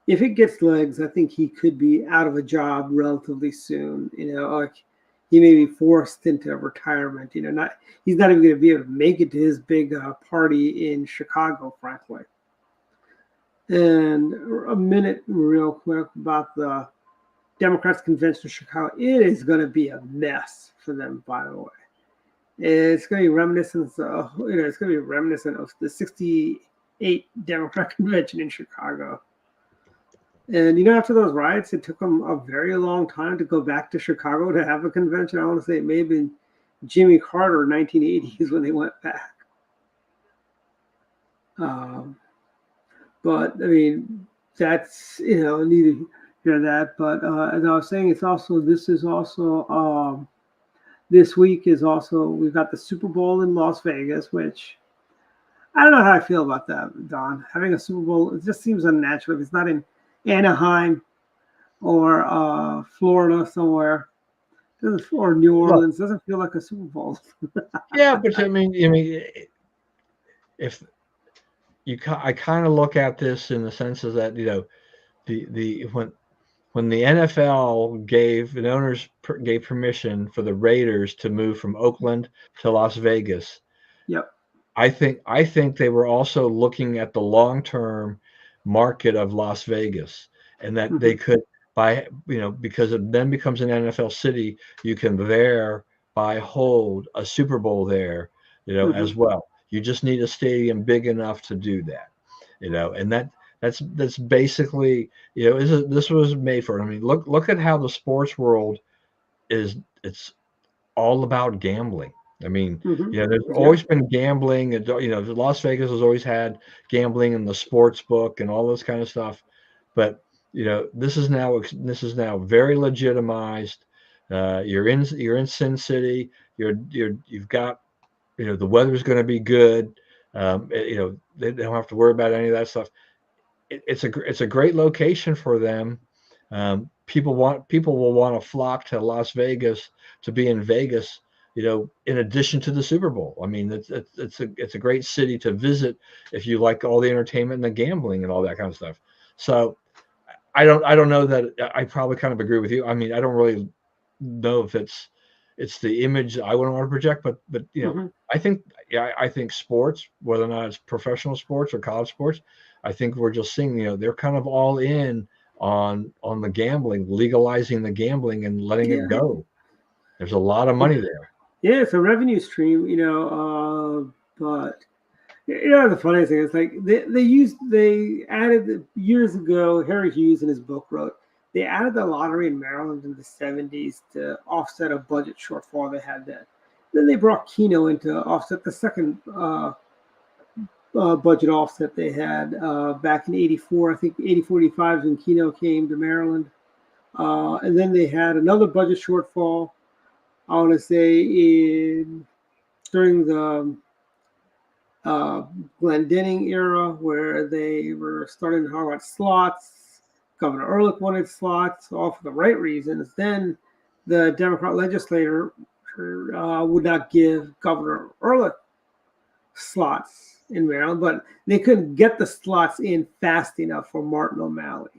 If it gets legs, I think he could be out of a job relatively soon. Like he may be forced into retirement. He's not even going to be able to make it to his big party in Chicago, frankly. And a minute real quick about the Democrats convention in Chicago. It is going to be a mess for them, by the way. It's going to be reminiscent of the '68 Democrat convention in Chicago. And after those riots, it took them a very long time to go back to Chicago to have a convention. I want to say it may have been Jimmy Carter, 1980s, when they went back. But I mean, that's neither hear that, but as I was saying, this week is also, we've got the Super Bowl in Las Vegas, which I don't know how I feel about that, Don. Having a Super Bowl, it just seems unnatural. If it's not in Anaheim or Florida somewhere, or New Look, Orleans, doesn't feel like a Super Bowl. yeah, but I mean, if I kind of look at this in the sense of that, the when the NFL gave the owners gave permission for the Raiders to move from Oakland to Las Vegas, Yep. I think they were also looking at the long-term market of Las Vegas, and that they could because it then becomes an NFL city, you can thereby hold a Super Bowl there, Hmm. as well. You just need a stadium big enough to do that, and that's basically, this was made for it. I mean, look at how the sports world it's all about gambling. I mean, Hmm. there's Yep. always been gambling, and Las Vegas has always had gambling in the sports book and all this kind of stuff. But this is now very legitimized. You're in Sin City. You've got the weather's going to be good. They don't have to worry about any of that stuff. It's a great location for them. People will want to flock to Las Vegas to be in Vegas. In addition to the Super Bowl. I mean, it's a great city to visit if you like all the entertainment and the gambling and all that kind of stuff. So I don't know that I probably kind of agree with you. I mean, I don't really know if it's the image I wouldn't want to project, but Hmm. I think I think sports, whether or not it's professional sports or college sports, I think we're just seeing they're kind of all in on the gambling, legalizing the gambling and letting it Yeah. go. There's a lot of money there. Yeah, it's a revenue stream, but the funniest thing is like they added years ago. Harry Hughes in his book wrote they added the lottery in Maryland in the '70s to offset a budget shortfall they had then. Then they brought Keno in to offset the second budget offset they had back in '84. I think '84, '85 when Keno came to Maryland, and then they had another budget shortfall. I want to say during the uh, Glendenning era, where they were starting to talk about slots. Governor Ehrlich wanted slots, all for the right reasons. Then the Democrat legislator would not give Governor Ehrlich slots in Maryland, but they couldn't get the slots in fast enough for Martin O'Malley.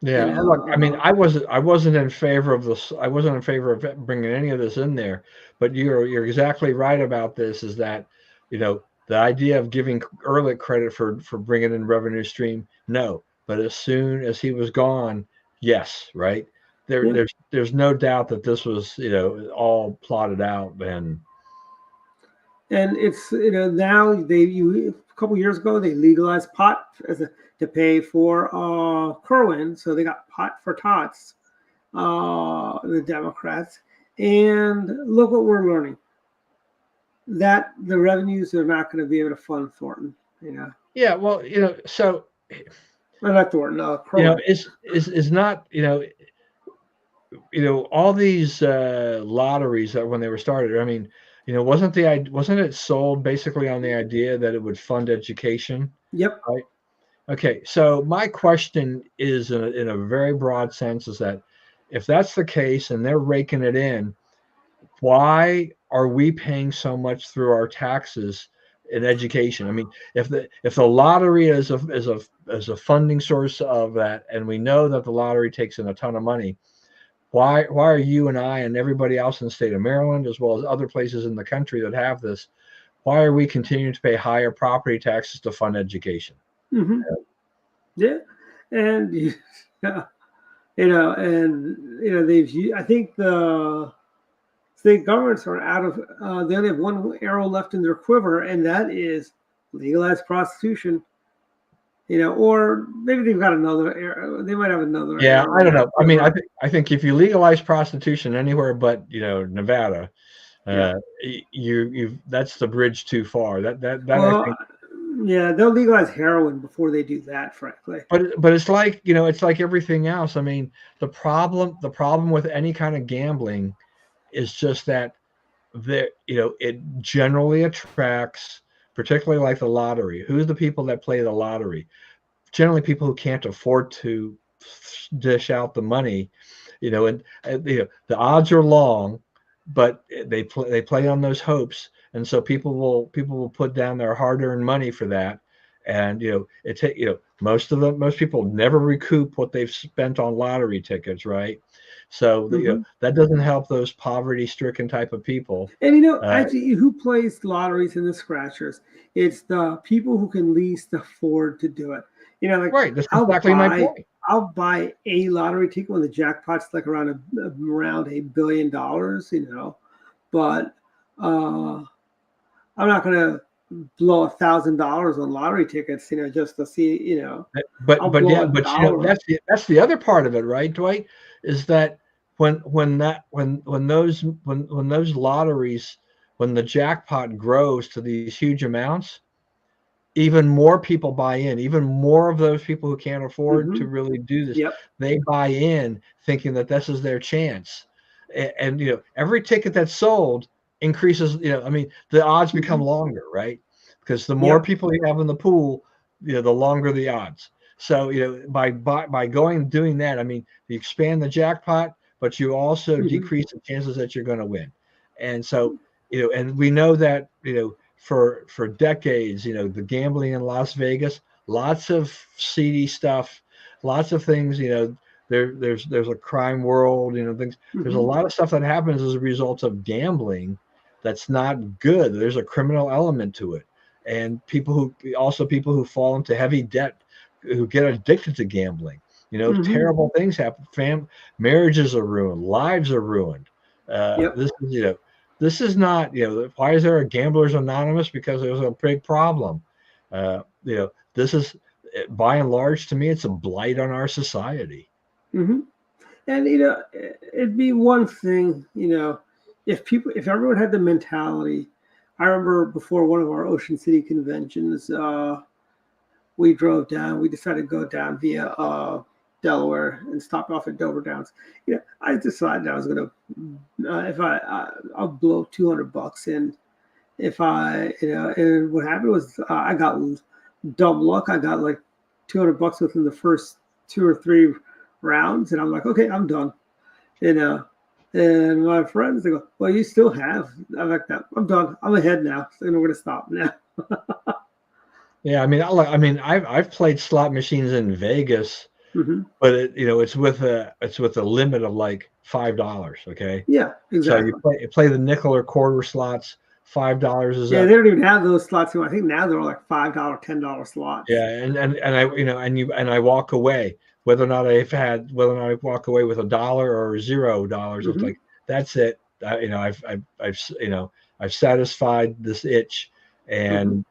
Yeah, look, I mean, I wasn't in favor of this. I wasn't in favor of bringing any of this in there. But you're exactly right about this. Is that the idea of giving Ehrlich credit for bringing in revenue stream? No, but as soon as he was gone, yes, right. There, Yeah. there's no doubt that this was all plotted out. And it's now a couple years ago they legalized pot to pay for Kerwin, so they got pot for tots, the Democrats, and look what we're learning that the revenues are not going to be able to fund Thornton. Yeah, well, so Not Thornton, Kerwin. is not all these lotteries that when they were started. I mean, wasn't it sold basically on the idea that it would fund education, Yep. right? Okay, so my question is, in a very broad sense, is that if that's the case and they're raking it in, why are we paying so much through our taxes in education? I mean, if the lottery is a funding source of that, and we know that the lottery takes in a ton of money, why are you and I and everybody else in the state of Maryland, as well as other places in the country that have this, why are we continuing to pay higher property taxes to fund education? Mm-hmm. Yeah, and yeah, I think the state governments are out of. They only have one arrow left in their quiver, and that is legalized prostitution. Or maybe they've got another arrow. They might have another Yeah, arrow I in don't their know. I mean, quiver. I think if you legalize prostitution anywhere but Nevada, Yeah. you that's the bridge too far. That I Well, think. yeah, they'll legalize heroin before they do that, frankly. But it's like everything else. I mean, the problem with any kind of gambling is just that it generally attracts particularly like the lottery. Who's the people that play the lottery? Generally, people who can't afford to dish out the money, and the odds are long, but they play on those hopes, and so people will put down their hard-earned money for that, and most people never recoup what they've spent on lottery tickets, right? So that doesn't help those poverty-stricken type of people. And Uh, actually, who plays lotteries and the scratchers? It's the people who can least afford to do it. Like right, that's I'll exactly my buy point. I'll buy a lottery ticket when the jackpot's like around $1 billion. But I'm not gonna blow $1,000 on lottery tickets. Just to see. I'll But blow yeah, a but dollar. that's the other part of it, right, Dwight? Is that when those lotteries, when the jackpot grows to these huge amounts, even more people buy in, even more of those people who can't afford to Hmm. really do this, Yep. they buy in thinking that this is their chance. And every ticket that's sold increases, I mean, the odds become Hmm. longer, right? Because the more Yep. people you have in the pool, the longer the odds. So, by doing that, I mean, you expand the jackpot, but you also Hmm. decrease the chances that you're going to win. And so, and we know that, for decades, the gambling in Las Vegas, lots of seedy stuff, lots of things, there's a crime world, things. There's a Hmm. lot of stuff that happens as a result of gambling that's not good. There's a criminal element to it. And people who fall into heavy debt, who get addicted to gambling, Hmm. terrible things happen. Marriages are ruined, lives are ruined. Yep. This is not, why is there a Gamblers Anonymous? Because there's a big problem. This is, by and large, to me, it's a blight on our society. Hmm. And it'd be one thing, if everyone had the mentality. I remember before one of our Ocean City conventions, we drove down. We decided to go down via Delaware and stopped off at Dover Downs. I decided I was gonna, if I'll blow $200, and if and what happened was I got dumb luck. I got like $200 within the first 2 or 3 rounds, and I'm like, okay, I'm done. you know. And my friends, they go, well, you still have. I'm like that. I'm done. I'm ahead now. So we're gonna stop now. Yeah, I mean, I've played slot machines in Vegas, Hmm. but it's with a limit of like $5. Okay, Yeah, so you exactly. play the nickel or quarter slots. $5 is Yeah, they up. don't even have those slots anymore. I think now they're all like $5, $10 slots. Yeah, and I and I walk away, whether or not I walk away with $1 or $0. It's Hmm. like, that's it. I've satisfied this itch, Hmm. and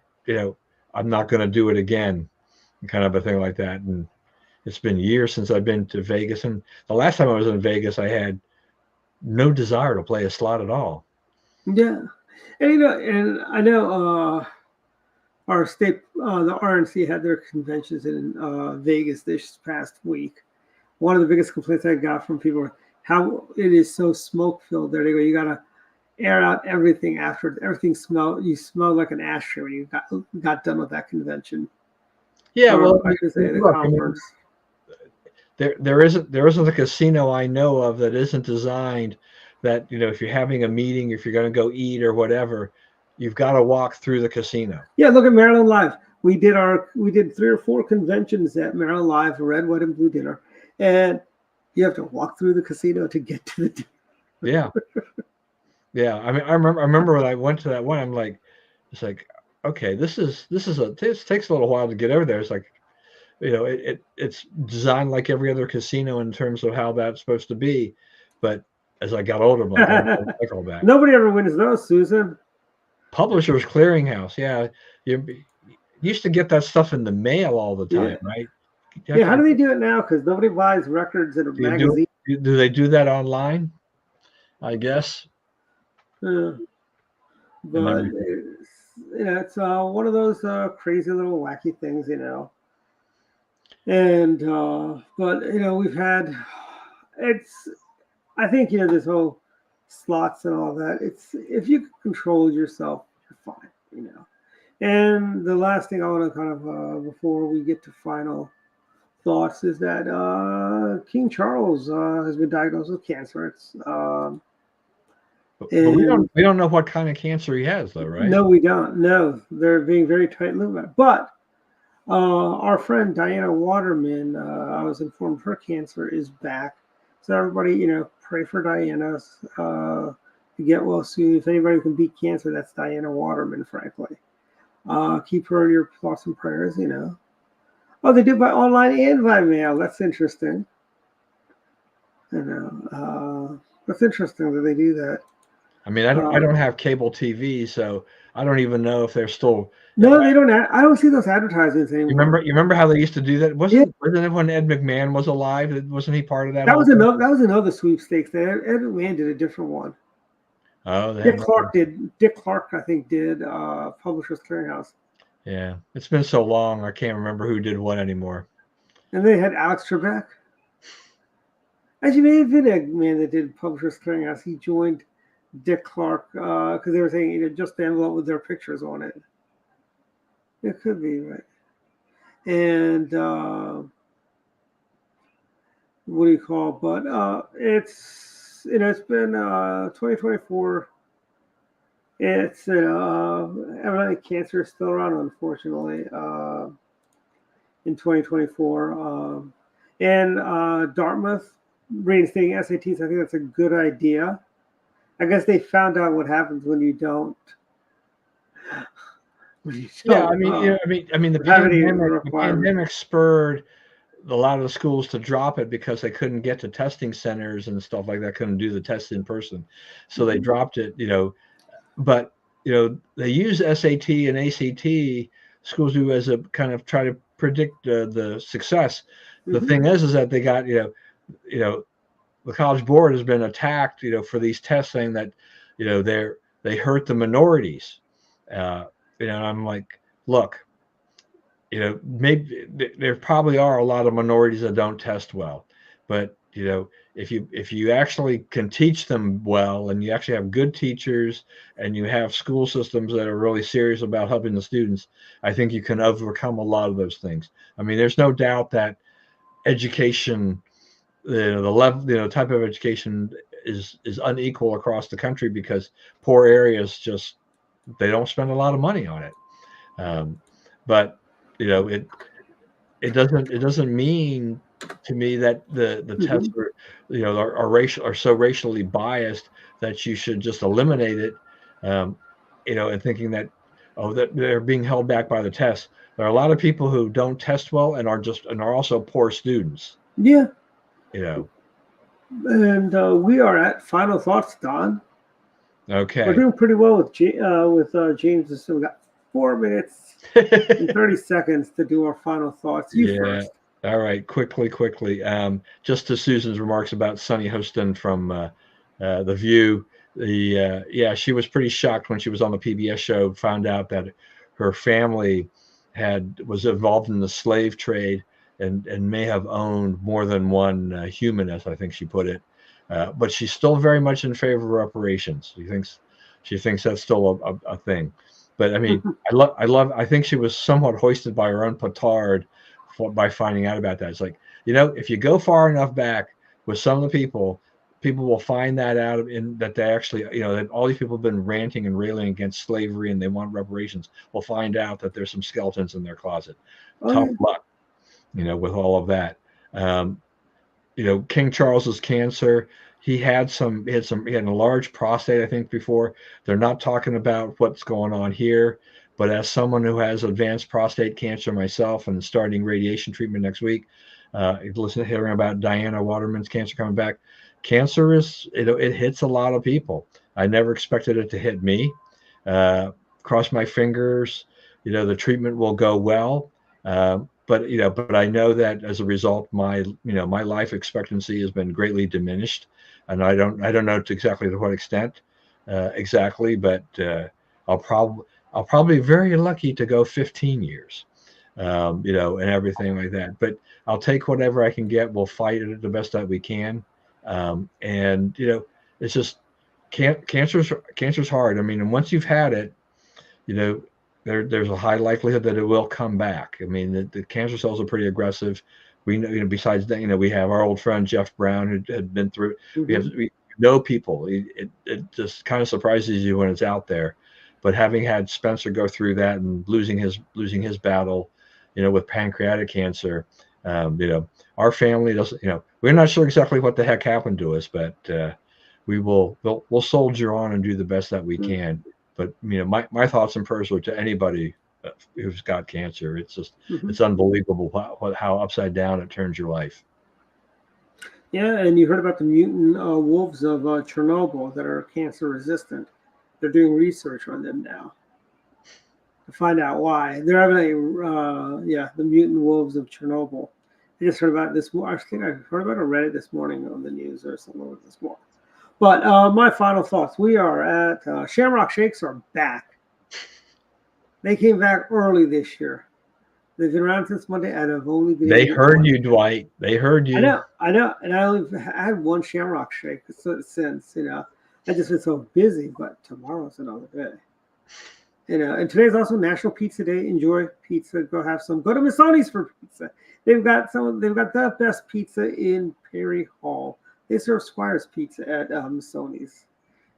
I'm not going to do it again, kind of a thing like that. And it's been years since I've been to Vegas, and the last time I was in Vegas, I had no desire to play a slot at all. Yeah, and and I know our state, the RNC had their conventions in Vegas this past week. One of the biggest complaints I got from people were how it is so smoke filled there. They go, you gotta air out everything after everything smell. You smell like an ashtray when you got done with that convention, Yeah, or well, I should say the look, conference. there isn't a casino I know of that isn't designed that, if you're having a meeting, if you're going to go eat or whatever, you've got to walk through the casino. Yeah, look at Maryland Live. We did 3 or 4 conventions at Maryland Live, Red, White, and Blue dinner, and you have to walk through the casino to get to the dinner. Yeah, yeah. I mean, I remember when I went to that one. I'm like, it's like, okay, this takes a little while to get over there. It's like, it's designed like every other casino in terms of how that's supposed to be, but as I got older, I'm like, I don't like all that. Nobody ever wins those, Susan. Publishers Clearinghouse, yeah, you used to get that stuff in the mail all the Yeah, time, right? yeah. How do they do it now? Because nobody buys records in a Do you do magazine. do they do that online? I guess, Uh, and but everything. it's one of those crazy little wacky things. And but we've had it's. I think this whole slots and all that. It's if you can control yourself, you're fine. And the last thing I want to kind of, before we get to final thoughts, is that King Charles has been diagnosed with cancer. It's But and we don't know what kind of cancer he has, though, right? no, we don't. No, they're being very tight-lipped about it. But our friend Diana Waterman, I was informed her cancer is back. So everybody, pray for Diana to get well soon. If anybody can beat cancer, that's Diana Waterman, frankly. Keep her in your thoughts and prayers. Oh, they do by online and by mail. That's interesting. That's interesting that they do that. I mean, I don't have cable TV, so I don't even know if they're still. No, they don't. I don't see those advertisements anymore. You remember how they used to do that? Yeah, Wasn't it when Ed McMahon was alive? Wasn't he part of that that whole was thing? another. That was another sweepstakes. Ed McMahon did a different one. Oh, they Dick have Clark did. Dick Clark, I think, did Publishers Clearinghouse, Yeah, it's been so long, I can't remember who did what anymore. and they had Alex Trebek. Actually, may have been a man that did Publishers Clearinghouse. He joined Dick Clark because they were saying just the envelope with their pictures on it. It could be right. And what do you call? But it's been 2024. It's evidently cancer is still around, unfortunately, in 2024. And Dartmouth reinstating SATs. I think that's a good idea. I guess they found out what happens when you don't. Yeah, I mean, the pandemic spurred a lot of the schools to drop it because they couldn't get to testing centers and stuff like that, couldn't do the tests in person. So they dropped it, but they use SAT and ACT, schools do, as a kind of try to predict the success. The thing is that they got, the College Board has been attacked, for these tests, saying that, they hurt the minorities. I'm like, look, maybe there probably are a lot of minorities that don't test well, but if you actually can teach them well, and you actually have good teachers, and you have school systems that are really serious about helping the students, I think you can overcome a lot of those things. I mean, there's no doubt that education, the level, type of education is unequal across the country because poor areas just, they don't spend a lot of money on it. But it doesn't mean to me that the tests are so racially biased that you should just eliminate it. And thinking that that they're being held back by the tests. There are a lot of people who don't test well and are also poor students. Yeah. And we are at final thoughts, Don. Okay. We're doing pretty well with James. So we got 4 minutes and 30 seconds to do our final thoughts. You first. All right. Quickly. Just to Susan's remarks about Sunny Hostin from The View. She was pretty shocked when she was on the PBS show, found out that her family was involved in the slave trade and may have owned more than one human, as I think she put it. But she's still very much in favor of reparations. She thinks that's still a thing. But I mean, I think she was somewhat hoisted by her own petard by finding out about that. It's like, if you go far enough back with some of the people will find that out, in that they actually, that all these people have been ranting and railing against slavery and they want reparations, will find out that there's some skeletons in their closet. Tough luck, with all of that. King Charles's cancer, he had a large prostate, I think, before. They're not talking about what's going on here, but as someone who has advanced prostate cancer myself and starting radiation treatment next week, hearing about Diana Waterman's cancer coming back, cancer it hits a lot of people. I never expected it to hit me. Cross my fingers, the treatment will go well. But I know that as a result, my life expectancy has been greatly diminished, and I don't know exactly to what extent exactly, but I'll probably be very lucky to go 15 years, and everything like that. But I'll take whatever I can get. We'll fight it the best that we can, and it's just cancer's hard. I mean, and once you've had it, there's a high likelihood that it will come back. I mean, the cancer cells are pretty aggressive. We know, besides that, we have our old friend Jeff Brown who had been through. We know people. It just kind of surprises you when it's out there. But having had Spencer go through that and losing his battle, with pancreatic cancer, our family doesn't. We're not sure exactly what the heck happened to us, but we'll soldier on and do the best that we can. But my thoughts and prayers are to anybody who's got cancer. It's just it's unbelievable how upside down it turns your life. Yeah, and you heard about the mutant wolves of Chernobyl that are cancer resistant. They're doing research on them now to find out why. They're having the mutant wolves of Chernobyl. I just heard about this. I think I heard about it or read it this morning on the news or something this morning. But my final thoughts. We are at Shamrock Shakes are back. They came back early this year. They've been around since Monday, and I've only been. They heard you, Dwight. They heard you. I know, and I only had one Shamrock Shake since. I just been so busy. But tomorrow's another day. And today's also National Pizza Day. Enjoy pizza. Go have some. Go to Missoni's for pizza. They've got the best pizza in Perry Hall. They serve Squire's Pizza at Missoni's.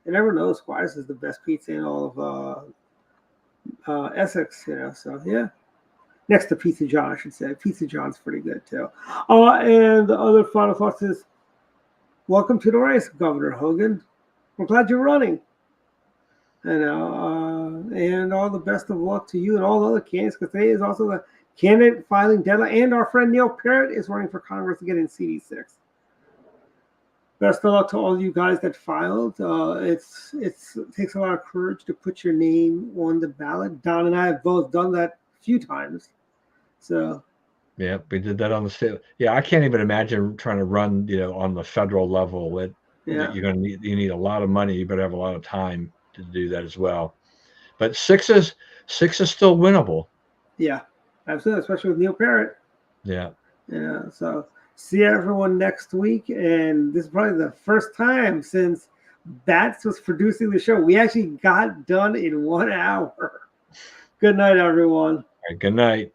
And everyone knows Squire's is the best pizza in all of Essex. So yeah. Next to Pizza John, I should say. Pizza John's pretty good too. And the other final thoughts is, welcome to the race, Governor Hogan. We're glad you're running. And all the best of luck to you and all the other candidates, because today is also the candidate filing deadline. And our friend Neil Parrott is running for Congress to get in CD6. Best of luck to all you guys that filed. It takes a lot of courage to put your name on the ballot. Don and I have both done that a few times. So, yeah, we did that on the state. Yeah, I can't even imagine trying to run, on the federal level. You need a lot of money. You better have a lot of time to do that as well. But six is still winnable. Yeah, absolutely, especially with Neil Parrott. Yeah. So see everyone next week, and this is probably the first time since Bats was producing the show we actually got done in 1 hour. Good night, everyone. All right, good night.